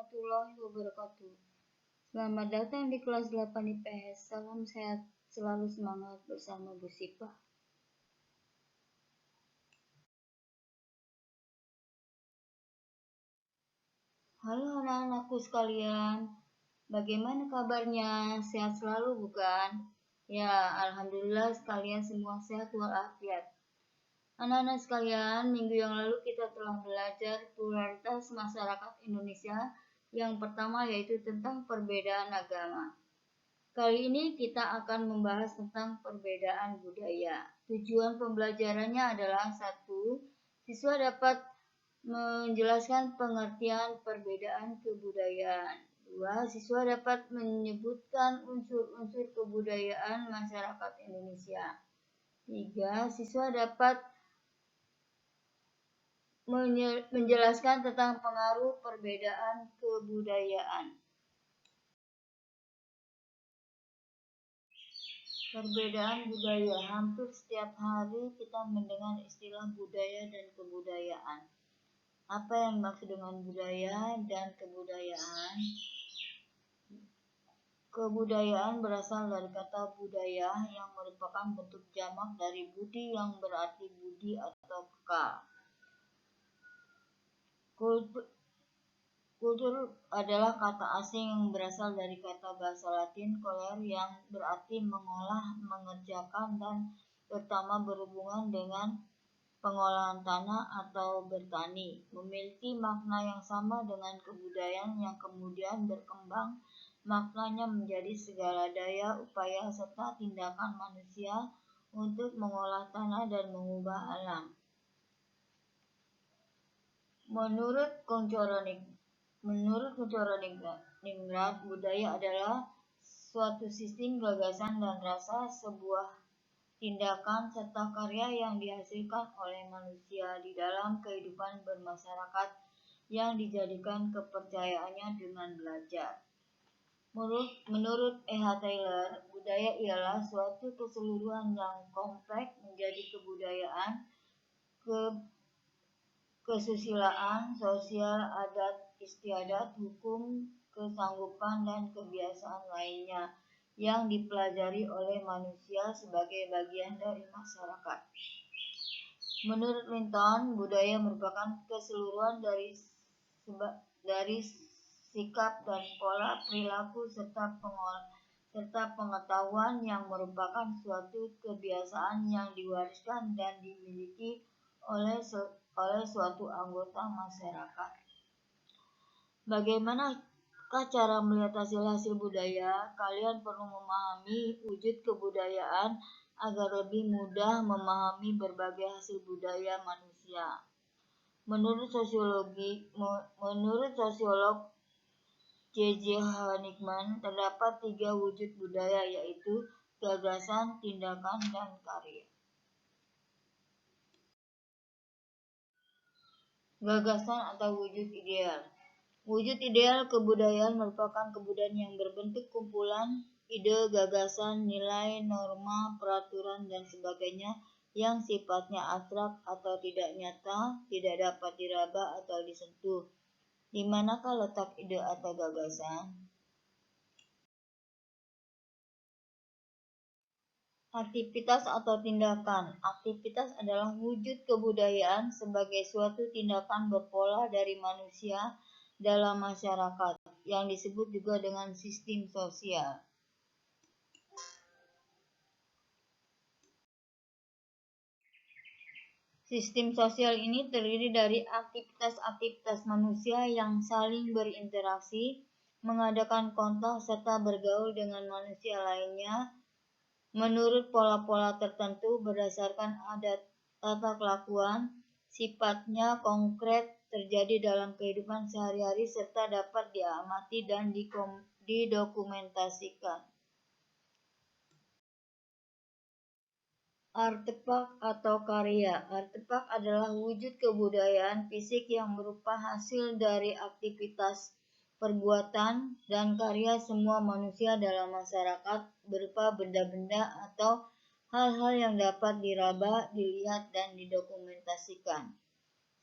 warahmatullahi wabarakatuh. Selamat datang di kelas 8 IPS. Salam sehat, selalu semangat bersama Bu Sipa. Halo anak-anakku sekalian, bagaimana kabarnya? Sehat selalu bukan? Ya, alhamdulillah sekalian semua sehat walafiat. Anak-anak sekalian, minggu yang lalu kita telah belajar pluralitas masyarakat Indonesia. Yang pertama yaitu tentang perbedaan agama. Kali ini kita akan membahas tentang perbedaan budaya. Tujuan pembelajarannya adalah 1. Siswa dapat menjelaskan pengertian perbedaan kebudayaan. 2. Siswa dapat menyebutkan unsur-unsur kebudayaan masyarakat Indonesia. 3. Siswa dapat menjelaskan tentang pengaruh perbedaan kebudayaan. Perbedaan budaya. Hampir setiap hari kita mendengar istilah budaya dan kebudayaan. Apa yang dimaksud dengan budaya dan kebudayaan? Kebudayaan berasal dari kata budaya yang merupakan bentuk jamak dari budi yang berarti budi atau bekal. Kultur adalah kata asing yang berasal dari kata bahasa Latin coller yang berarti mengolah, mengerjakan, dan terutama berhubungan dengan pengolahan tanah atau bertani. Memiliki makna yang sama dengan kebudayaan yang kemudian berkembang. Maknanya menjadi segala daya, upaya, serta tindakan manusia untuk mengolah tanah dan mengubah alam. Menurut Kunchoro-Ningrat, budaya adalah suatu sistem gagasan dan rasa, sebuah tindakan serta karya yang dihasilkan oleh manusia di dalam kehidupan bermasyarakat yang dijadikan kepercayaannya dengan belajar. Menurut E.H. Taylor, budaya ialah suatu keseluruhan yang kompleks menjadi kebudayaan, kesusilaan, sosial, adat istiadat, hukum, kesanggupan, dan kebiasaan lainnya yang dipelajari oleh manusia sebagai bagian dari masyarakat. Menurut Linton, budaya merupakan keseluruhan dari sikap dan pola perilaku serta pengetahuan yang merupakan suatu kebiasaan yang diwariskan dan dimiliki oleh suatu anggota masyarakat. Bagaimanakah cara melihat hasil budaya? Kalian perlu memahami wujud kebudayaan agar lebih mudah memahami berbagai hasil budaya manusia. Menurut sosiolog J.J. Hanikman, terdapat 3 wujud budaya, yaitu gagasan, tindakan, dan karya. Gagasan atau wujud ideal. Wujud ideal kebudayaan merupakan kebudayaan yang berbentuk kumpulan ide, gagasan, nilai, norma, peraturan, dan sebagainya yang sifatnya abstrak atau tidak nyata, tidak dapat diraba atau disentuh. Di manakah letak ide atau gagasan? Aktivitas atau tindakan. Aktivitas adalah wujud kebudayaan sebagai suatu tindakan berpola dari manusia dalam masyarakat, yang disebut juga dengan sistem sosial. Sistem sosial ini terdiri dari aktivitas-aktivitas manusia yang saling berinteraksi, mengadakan kontak, serta bergaul dengan manusia lainnya menurut pola-pola tertentu berdasarkan adat tata kelakuan, sifatnya konkret, terjadi dalam kehidupan sehari-hari serta dapat diamati dan didokumentasikan. Artefak atau karya. Artefak adalah wujud kebudayaan fisik yang berupa hasil dari aktivitas, perbuatan, dan karya semua manusia dalam masyarakat berupa benda-benda atau hal-hal yang dapat diraba, dilihat, dan didokumentasikan.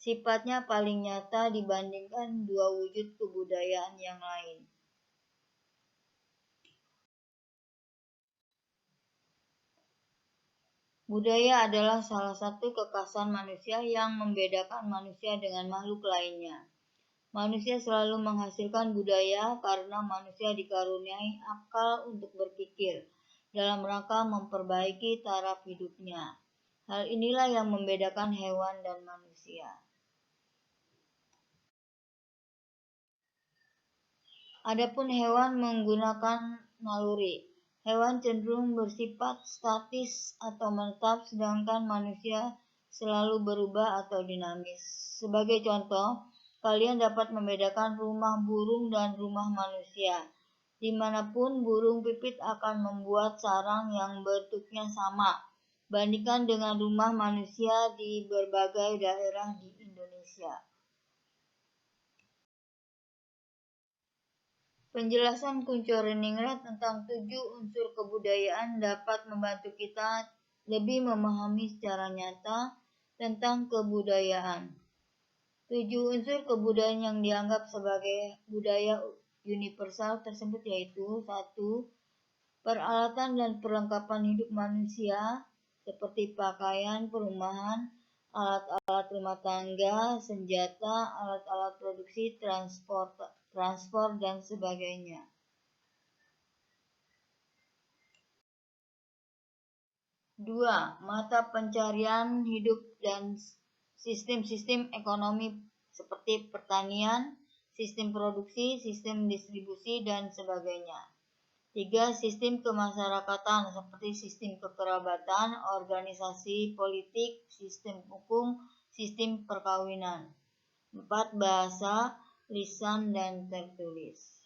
sifatnya paling nyata dibandingkan dua wujud kebudayaan yang lain. Budaya adalah salah satu kekhasan manusia yang membedakan manusia dengan makhluk lainnya. Manusia selalu menghasilkan budaya karena manusia dikaruniai akal untuk berpikir dalam rangka memperbaiki taraf hidupnya. Hal inilah yang membedakan hewan dan manusia. Adapun hewan menggunakan naluri. Hewan cenderung bersifat statis atau menetap, sedangkan manusia selalu berubah atau dinamis. Sebagai contoh, kalian dapat membedakan rumah burung dan rumah manusia. Dimanapun burung pipit akan membuat sarang yang bentuknya sama. Bandingkan dengan rumah manusia di berbagai daerah di Indonesia. Penjelasan Kunchorningrat tentang 7 unsur kebudayaan dapat membantu kita lebih memahami secara nyata tentang kebudayaan. 7 unsur kebudayaan yang dianggap sebagai budaya universal tersebut yaitu 1. Peralatan dan perlengkapan hidup manusia seperti pakaian, perumahan, alat-alat rumah tangga, senjata, alat-alat produksi, transport, dan sebagainya. 2. Mata pencarian hidup dan sistem-sistem ekonomi seperti pertanian, sistem produksi, sistem distribusi, dan sebagainya. 3. Sistem kemasyarakatan seperti sistem kekerabatan, organisasi politik, sistem hukum, sistem perkawinan. 4. Bahasa, lisan, dan tertulis.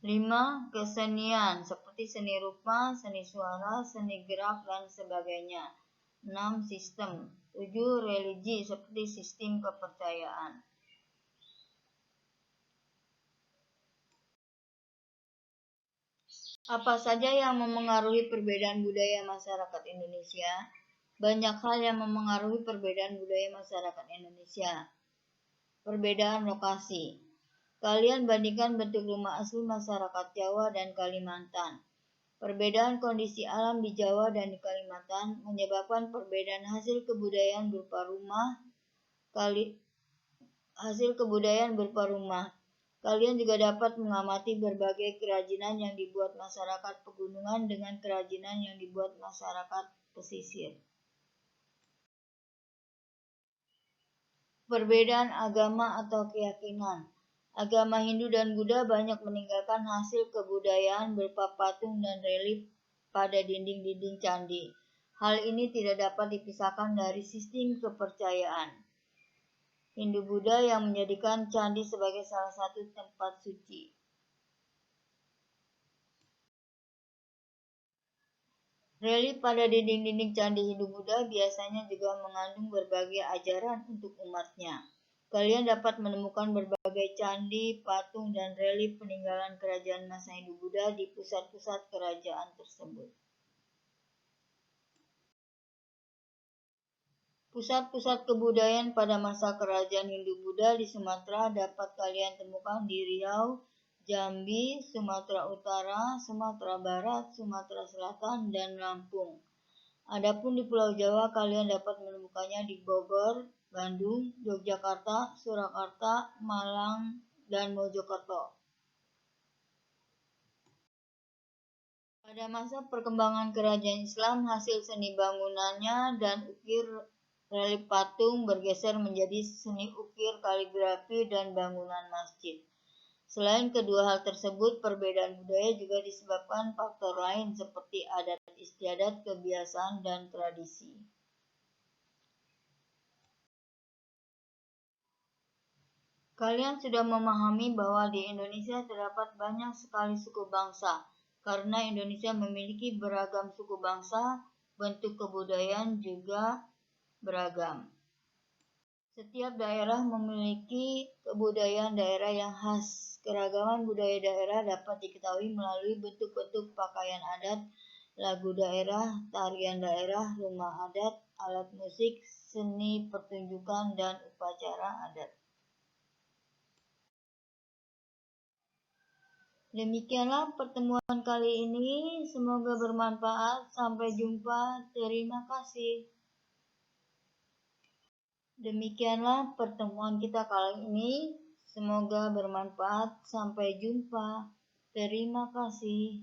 5. Kesenian seperti seni rupa, seni suara, seni gerak, dan sebagainya. 6. Sistem. 7. Religi seperti sistem kepercayaan. Apa saja yang memengaruhi perbedaan budaya masyarakat Indonesia? Banyak hal yang memengaruhi perbedaan budaya masyarakat Indonesia. Perbedaan lokasi. Kalian bandingkan bentuk rumah asli masyarakat Jawa dan Kalimantan. Perbedaan kondisi alam di Jawa dan di Kalimantan menyebabkan perbedaan hasil kebudayaan berupa rumah. Kalian juga dapat mengamati berbagai kerajinan yang dibuat masyarakat pegunungan dengan kerajinan yang dibuat masyarakat pesisir. Perbedaan agama atau keyakinan. Agama Hindu dan Buddha banyak meninggalkan hasil kebudayaan berupa patung dan relief pada dinding-dinding candi. Hal ini tidak dapat dipisahkan dari sistem kepercayaan Hindu-Buddha yang menjadikan candi sebagai salah satu tempat suci. Relief pada dinding-dinding candi Hindu-Buddha biasanya juga mengandung berbagai ajaran untuk umatnya. Kalian dapat menemukan berbagai candi, patung, dan relief peninggalan kerajaan masa Hindu-Buddha di pusat-pusat kerajaan tersebut. Pusat-pusat kebudayaan pada masa kerajaan Hindu-Buddha di Sumatera dapat kalian temukan di Riau, Jambi, Sumatera Utara, Sumatera Barat, Sumatera Selatan, dan Lampung. Adapun di Pulau Jawa kalian dapat menemukannya di Bogor, Bandung, Yogyakarta, Surakarta, Malang, dan Mojokerto. Pada masa perkembangan kerajaan Islam, hasil seni bangunannya dan ukir relief patung bergeser menjadi seni ukir kaligrafi dan bangunan masjid. Selain kedua hal tersebut, perbedaan budaya juga disebabkan faktor lain seperti adat istiadat, kebiasaan, dan tradisi. Kalian sudah memahami bahwa di Indonesia terdapat banyak sekali suku bangsa. Karena Indonesia memiliki beragam suku bangsa, bentuk kebudayaan juga beragam. Setiap daerah memiliki kebudayaan daerah yang khas. Keragaman budaya daerah dapat diketahui melalui bentuk-bentuk pakaian adat lagu daerah, tarian daerah, rumah adat, alat musik, seni pertunjukan, dan upacara adat. Demikianlah pertemuan kali ini, semoga bermanfaat. Sampai jumpa, terima kasih. Demikianlah pertemuan kita kali ini, semoga bermanfaat. Sampai jumpa, terima kasih.